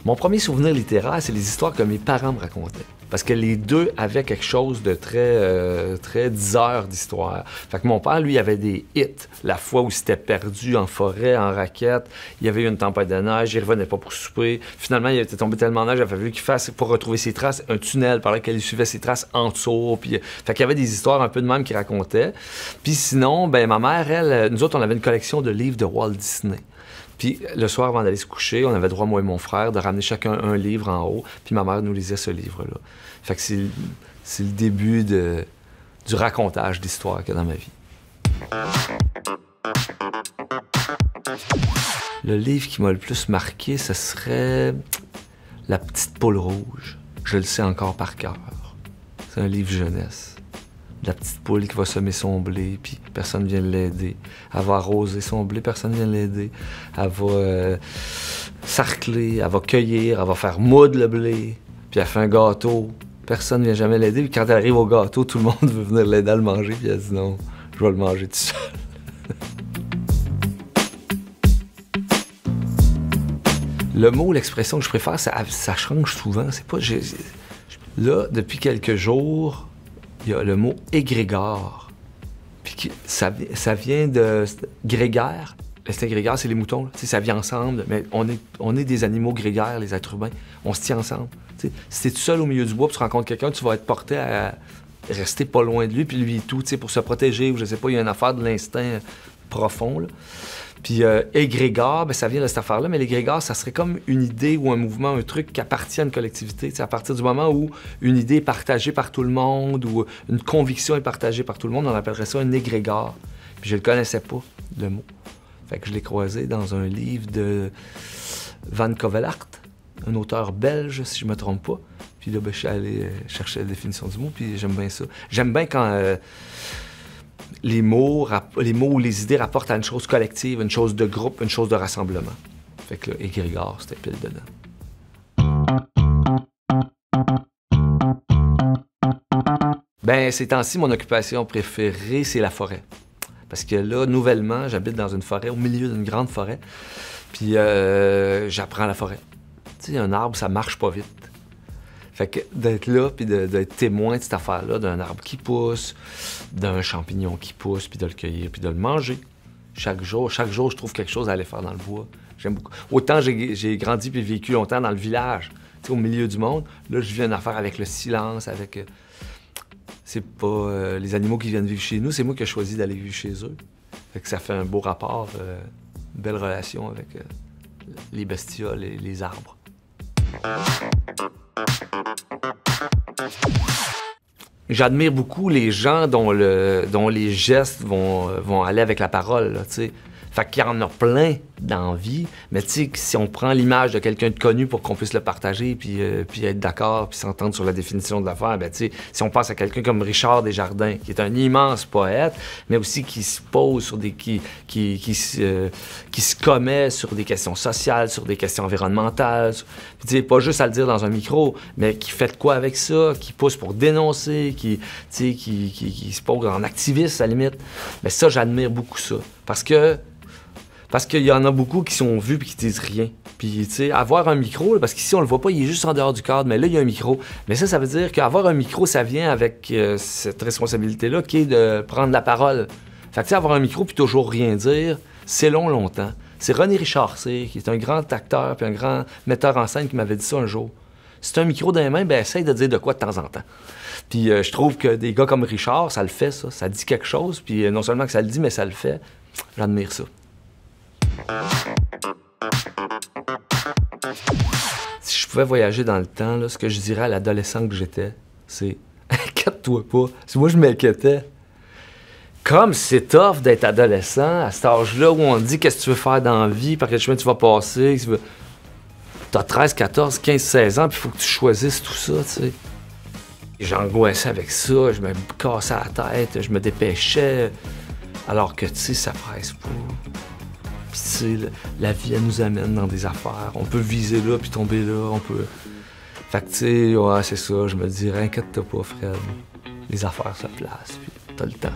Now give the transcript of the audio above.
Mon premier souvenir littéraire, c'est les histoires que mes parents me racontaient. Parce que les deux avaient quelque chose de très diseur d'histoire. Fait que mon père, lui, avait des hits. La fois où il s'était perdu en forêt, en raquette, il y avait eu une tempête de neige, il revenait pas pour souper. Finalement, il était tombé tellement de neige, il avait fallu qu'il fasse, pour retrouver ses traces, un tunnel par lequel il suivait ses traces en dessous. Puis, fait qu'il y avait des histoires un peu de même qu'il racontait. Puis sinon, ben ma mère, elle, nous autres, on avait une collection de livres de Walt Disney. Puis le soir, avant d'aller se coucher, on avait droit, moi et mon frère, de ramener chacun un livre en haut. Puis ma mère nous lisait ce livre-là. Fait que c'est le début du racontage d'histoire qu'il y a dans ma vie. Le livre qui m'a le plus marqué, ce serait La petite poule rouge. Je le sais encore par cœur. C'est un livre jeunesse. La petite poule qui va semer son blé, puis personne ne vient l'aider. Elle va arroser son blé, personne ne vient l'aider. Elle va sarcler, elle va cueillir, elle va faire moudre le blé, puis elle fait un gâteau. Personne ne vient jamais l'aider. Puis quand elle arrive au gâteau, tout le monde veut venir l'aider à le manger, puis elle dit non, je vais le manger tout seul. Le mot, l'expression que je préfère, ça change souvent. C'est pas... Là, depuis quelques jours, il y a le mot égrégore. Puis ça vient de grégaire. Cet égrégore, c'est les moutons. Ça vient ensemble, mais on est des animaux grégaires, les êtres humains. On se tient ensemble. T'sais, si t'es tout seul au milieu du bois, puis tu rencontres quelqu'un, tu vas être porté à rester pas loin de lui, puis lui et tout, pour se protéger, ou je sais pas, il y a une affaire de l'instinct profond, là. Puis égrégore, ben, ça vient de cette affaire-là, mais l'égrégore, ça serait comme une idée ou un mouvement, un truc qui appartient à une collectivité. T'sais, à partir du moment où une idée est partagée par tout le monde ou une conviction est partagée par tout le monde, on appellerait ça un égrégore. Puis je le connaissais pas, le mot. Fait que je l'ai croisé dans un livre de Van Covelart, un auteur belge, si je me trompe pas. Puis là, ben, je suis allé chercher la définition du mot, puis j'aime bien ça. J'aime bien quand les mots ou les idées rapportent à une chose collective, une chose de groupe, une chose de rassemblement. Fait que là, égrégore, c'était pile dedans. Ben, ces temps-ci, mon occupation préférée, c'est la forêt. Parce que là, nouvellement, j'habite dans une forêt, au milieu d'une grande forêt, puis j'apprends la forêt. Tu sais, un arbre, ça marche pas vite. Fait que d'être là, puis d'être témoin de cette affaire-là, d'un arbre qui pousse, d'un champignon qui pousse, puis de le cueillir, puis de le manger. Chaque jour, je trouve quelque chose à aller faire dans le bois. J'aime beaucoup. Autant j'ai grandi puis vécu longtemps dans le village, tu sais, au milieu du monde. Là, je vis une affaire avec le silence, avec... c'est pas les animaux qui viennent vivre chez nous, c'est moi qui ai choisi d'aller vivre chez eux. Fait que ça fait un beau rapport, une belle relation avec les bestioles et les arbres. J'admire beaucoup les gens dont les gestes vont aller avec la parole, là, tu sais. Fait qu'il y en a plein d'envie, mais tu sais, si on prend l'image de quelqu'un de connu pour qu'on puisse le partager, puis être d'accord, puis s'entendre sur la définition de l'affaire, ben tu sais, si on pense à quelqu'un comme Richard Desjardins, qui est un immense poète, mais aussi qui se pose sur qui se commet sur des questions sociales, sur des questions environnementales, puis tu sais, pas juste à le dire dans un micro, mais qui fait de quoi avec ça, qui pousse pour dénoncer, qui se pose en activiste à la limite. Mais ça, j'admire beaucoup ça, parce qu'il y en a beaucoup qui sont vus et qui disent rien. Puis, tu sais, avoir un micro, parce qu'ici, on le voit pas, il est juste en dehors du cadre, mais là, il y a un micro. Mais ça veut dire qu'avoir un micro, ça vient avec cette responsabilité-là qui est de prendre la parole. Fait que, tu sais, avoir un micro puis toujours rien dire, c'est longtemps. C'est René Richard Cyr, qui est un grand acteur puis un grand metteur en scène, qui m'avait dit ça un jour. Si tu as un micro dans les mains, ben essaye de dire de quoi de temps en temps. Puis, je trouve que des gars comme Richard, ça le fait, ça. Ça dit quelque chose, puis non seulement que ça le dit, mais ça le fait. J'admire ça. Si je pouvais voyager dans le temps, là, ce que je dirais à l'adolescent que j'étais, c'est « Inquiète-toi pas ». Si moi, je m'inquiétais. Comme c'est tough d'être adolescent à cet âge-là où on te dit qu'est-ce que tu veux faire dans la vie, par quel chemin tu vas passer. T'as 13, 14, 15, 16 ans, puis il faut que tu choisisses tout ça, tu sais. J'angoissais avec ça, je me cassais la tête, je me dépêchais, alors que, tu sais, ça presse pas. Puis, tu sais, la vie, elle nous amène dans des affaires. On peut viser là, puis tomber là, on peut... Fait que, tu sais, ouais, c'est ça, je me dirais, inquiète-toi pas, Fred. Les affaires se placent, puis t'as le temps.